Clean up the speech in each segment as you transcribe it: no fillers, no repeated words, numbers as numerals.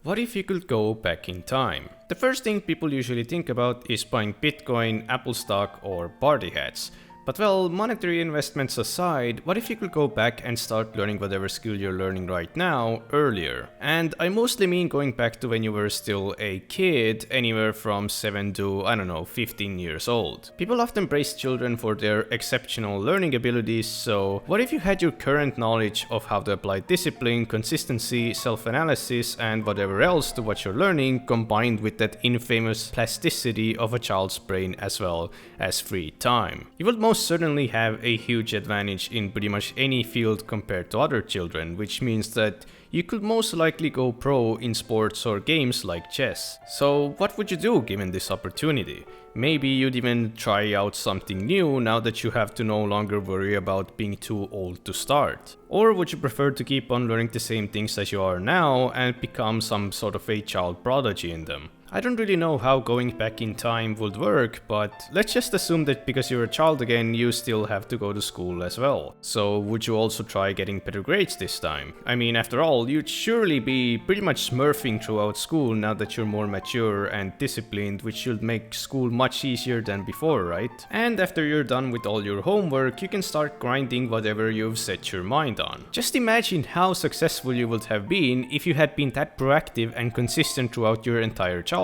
What if you could go back in time? The first thing people usually think about is buying Bitcoin, Apple stock, or party hats. But well, monetary investments aside, what if you could go back and start learning whatever skill you're learning right now earlier? And I mostly mean going back to when you were still a kid, anywhere from 7 to, 15 years old. People often praise children for their exceptional learning abilities, so what if you had your current knowledge of how to apply discipline, consistency, self-analysis, and whatever else to what you're learning, combined with that infamous plasticity of a child's brain as well as free time? You would most certainly have a huge advantage in pretty much any field compared to other children, which means that you could most likely go pro in sports or games like chess. So what would you do given this opportunity? Maybe you'd even try out something new now that you have to no longer worry about being too old to start. Or would you prefer to keep on learning the same things as you are now and become some sort of a child prodigy in them? I don't really know how going back in time would work, but let's just assume that because you're a child again, you still have to go to school as well. So would you also try getting better grades this time? I mean, after all, you'd surely be pretty much smurfing throughout school now that you're more mature and disciplined, which should make school much easier than before, right? And after you're done with all your homework, you can start grinding whatever you've set your mind on. Just imagine how successful you would have been if you had been that proactive and consistent throughout your entire childhood.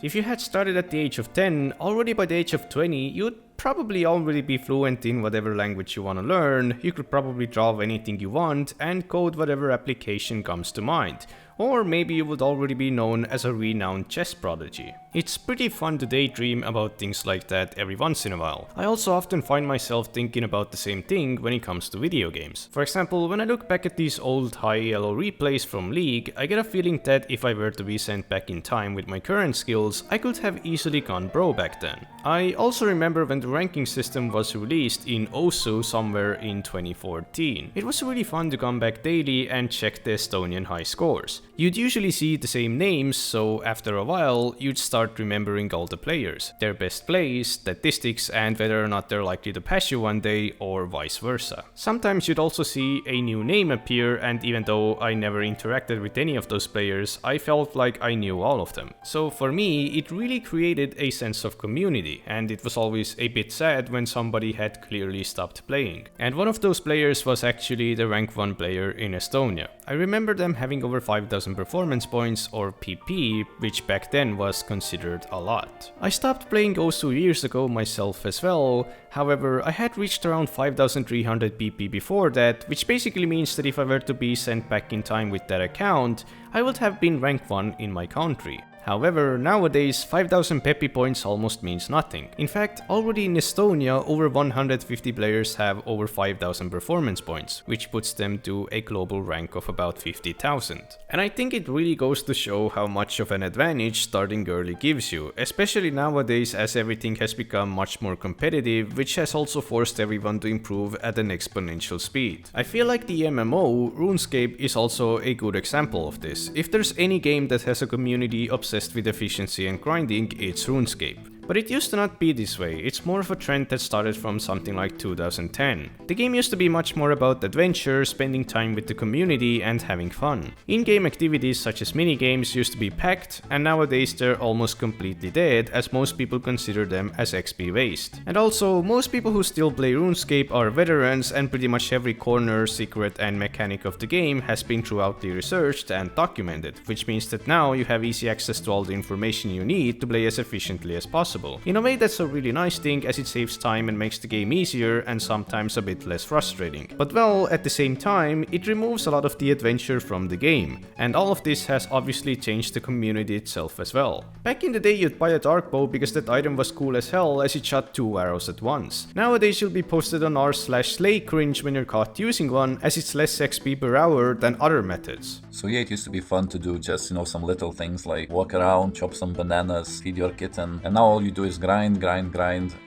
If you had started at the age of 10, already by the age of 20, you'd probably already be fluent in whatever language you want to learn. You could probably draw anything you want and code whatever application comes to mind. Or maybe you would already be known as a renowned chess prodigy. It's pretty fun to daydream about things like that every once in a while. I also often find myself thinking about the same thing when it comes to video games. For example, when I look back at these old high elo replays from League, I get a feeling that if I were to be sent back in time with my current skills, I could have easily gone pro back then. I also remember when the ranking system was released in OSU somewhere in 2014. It was really fun to come back daily and check the Estonian high scores. You'd usually see the same names, so after a while, you'd start remembering all the players, their best plays, statistics, and whether or not they're likely to pass you one day, or vice versa. Sometimes you'd also see a new name appear, and even though I never interacted with any of those players, I felt like I knew all of them. So for me, it really created a sense of community, and it was always a bit sad when somebody had clearly stopped playing. And one of those players was actually the rank 1 player in Estonia. I remember them having over 5,000 performance points, or PP, which back then was considered a lot. I stopped playing OSU years ago myself as well, however I had reached around 5,300 PP before that, which basically means that if I were to be sent back in time with that account, I would have been rank 1 in my country. However, nowadays 5,000 Peppy points almost means nothing. In fact, already in Estonia, over 150 players have over 5,000 performance points, which puts them to a global rank of about 50,000. And I think it really goes to show how much of an advantage starting early gives you, especially nowadays as everything has become much more competitive, which has also forced everyone to improve at an exponential speed. I feel like the MMO, RuneScape, is also a good example of this. If there's any game that has a community obsessed with efficiency and grinding, it's RuneScape. But it used to not be this way. It's more of a trend that started from something like 2010. The game used to be much more about adventure, spending time with the community, and having fun. In-game activities such as minigames used to be packed, and nowadays they're almost completely dead, as most people consider them as XP waste. And also, most people who still play RuneScape are veterans, and pretty much every corner, secret, and mechanic of the game has been thoroughly researched and documented, which means that now you have easy access to all the information you need to play as efficiently as possible. In a way, that's a really nice thing, as it saves time and makes the game easier and sometimes a bit less frustrating. But well, at the same time, it removes a lot of the adventure from the game, and all of this has obviously changed the community itself as well. Back in the day, you'd buy a dark bow because that item was cool as hell, as it shot 2 arrows at once. Nowadays, you'll be posted on r/slay cringe when you're caught using one, as it's less XP per hour than other methods. So yeah, it used to be fun to do just, some little things like walk around, chop some bananas, feed your kitten, and now all you do is grind,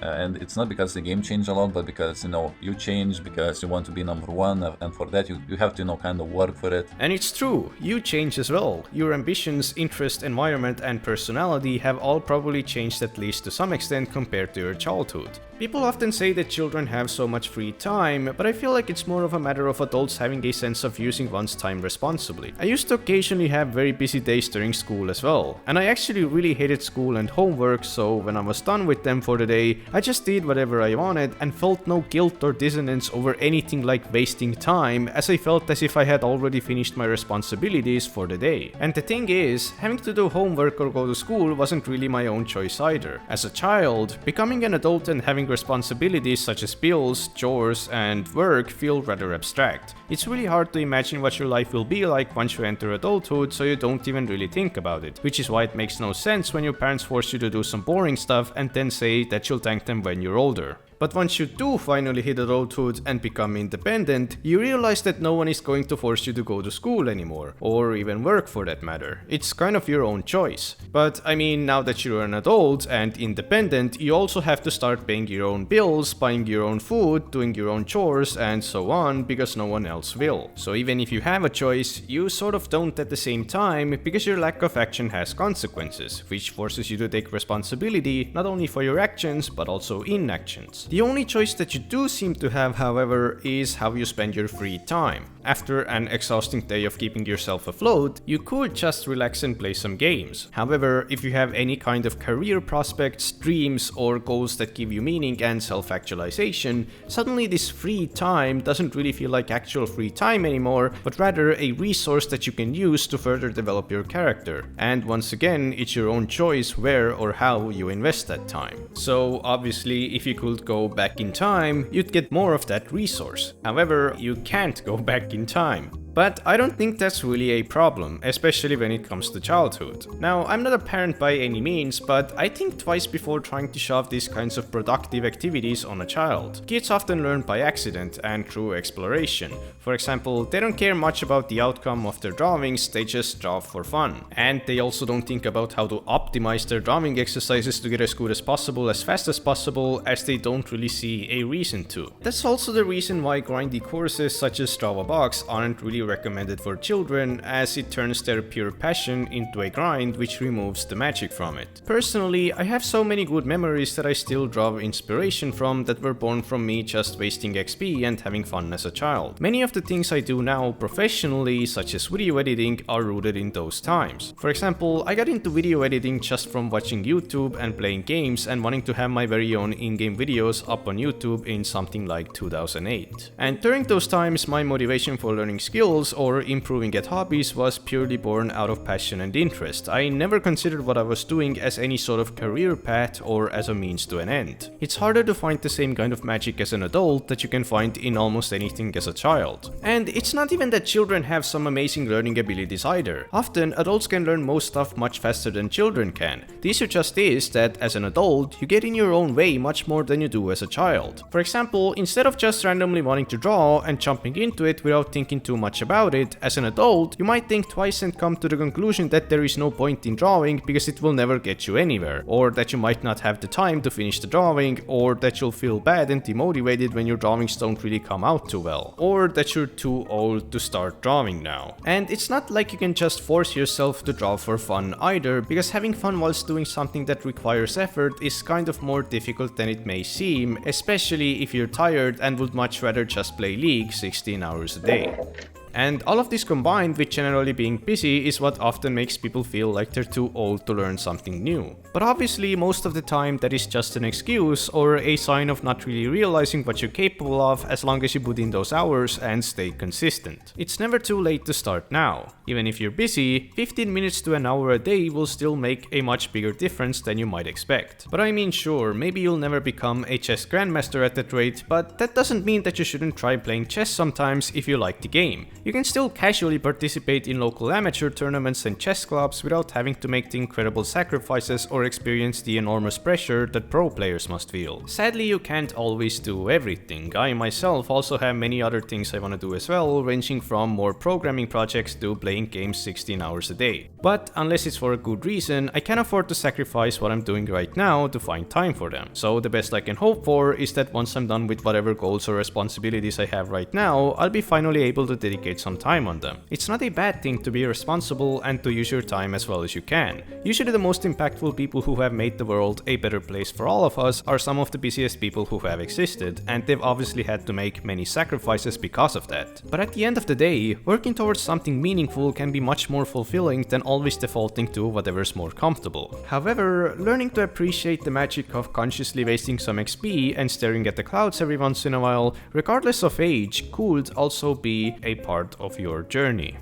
and it's not because the game changed a lot, but because, you change because you want to be number 1, and for that you have to, kind of work for it. And it's true, you change as well. Your ambitions, interest, environment, and personality have all probably changed at least to some extent compared to your childhood. People often say that children have so much free time, but I feel like it's more of a matter of adults having a sense of using one's time responsibly. I used to occasionally have very busy days during school as well, and I actually really hated school and homework, so when I was done with them for the day, I just did whatever I wanted and felt no guilt or dissonance over anything like wasting time, as I felt as if I had already finished my responsibilities for the day. And the thing is, having to do homework or go to school wasn't really my own choice either. As a child, becoming an adult and having responsibilities such as bills, chores, and work feel rather abstract. It's really hard to imagine what your life will be like once you enter adulthood, so you don't even really think about it, which is why it makes no sense when your parents force you to do some boring stuff and then say that you'll thank them when you're older. But once you do finally hit adulthood and become independent, you realize that no one is going to force you to go to school anymore, or even work for that matter. It's kind of your own choice. But I mean, now that you're an adult and independent, you also have to start paying your own bills, buying your own food, doing your own chores, and so on, because no one else will. So even if you have a choice, you sort of don't at the same time, because your lack of action has consequences, which forces you to take responsibility not only for your actions, but also inactions. The only choice that you do seem to have, however, is how you spend your free time. After an exhausting day of keeping yourself afloat, you could just relax and play some games. However, if you have any kind of career prospects, dreams, or goals that give you meaning and self-actualization, suddenly this free time doesn't really feel like actual free time anymore, but rather a resource that you can use to further develop your character. And once again, it's your own choice where or how you invest that time. So obviously, if you could go back in time, you'd get more of that resource. However, you can't go back in time. But I don't think that's really a problem, especially when it comes to childhood. Now, I'm not a parent by any means, but I think twice before trying to shove these kinds of productive activities on a child. Kids often learn by accident and through exploration. For example, they don't care much about the outcome of their drawings, they just draw for fun. And they also don't think about how to optimize their drawing exercises to get as good as possible as fast as possible, as they don't really see a reason to. That's also the reason why grindy courses such as Draw a Box aren't really recommended for children, as it turns their pure passion into a grind which removes the magic from it. Personally, I have so many good memories that I still draw inspiration from that were born from me just wasting XP and having fun as a child. Many of the things I do now professionally, such as video editing, are rooted in those times. For example, I got into video editing just from watching YouTube and playing games and wanting to have my very own in-game videos up on YouTube in something like 2008. And during those times, my motivation for learning skills or improving at hobbies was purely born out of passion and interest. I never considered what I was doing as any sort of career path or as a means to an end. It's harder to find the same kind of magic as an adult that you can find in almost anything as a child. And it's not even that children have some amazing learning abilities either. Often, adults can learn most stuff much faster than children can. The issue just is that as an adult, you get in your own way much more than you do as a child. For example, instead of just randomly wanting to draw and jumping into it without thinking too much about it, as an adult, you might think twice and come to the conclusion that there is no point in drawing because it will never get you anywhere, or that you might not have the time to finish the drawing, or that you'll feel bad and demotivated when your drawings don't really come out too well, or that you're too old to start drawing now. And it's not like you can just force yourself to draw for fun either, because having fun whilst doing something that requires effort is kind of more difficult than it may seem, especially if you're tired and would much rather just play League 16 hours a day. And all of this combined with generally being busy is what often makes people feel like they're too old to learn something new. But obviously, most of the time that is just an excuse or a sign of not really realizing what you're capable of, as long as you put in those hours and stay consistent. It's never too late to start now. Even if you're busy, 15 minutes to an hour a day will still make a much bigger difference than you might expect. But I mean, sure, maybe you'll never become a chess grandmaster at that rate, but that doesn't mean that you shouldn't try playing chess sometimes if you like the game. You can still casually participate in local amateur tournaments and chess clubs without having to make the incredible sacrifices or experience the enormous pressure that pro players must feel. Sadly, you can't always do everything. I myself also have many other things I want to do as well, ranging from more programming projects to playing games 16 hours a day. But unless it's for a good reason, I can't afford to sacrifice what I'm doing right now to find time for them. So the best I can hope for is that once I'm done with whatever goals or responsibilities I have right now, I'll be finally able to dedicate dedicate some time on them. It's not a bad thing to be responsible and to use your time as well as you can. Usually the most impactful people who have made the world a better place for all of us are some of the busiest people who have existed, and they've obviously had to make many sacrifices because of that. But at the end of the day, working towards something meaningful can be much more fulfilling than always defaulting to whatever's more comfortable. However, learning to appreciate the magic of consciously wasting some XP and staring at the clouds every once in a while, regardless of age, could also be a part of your journey.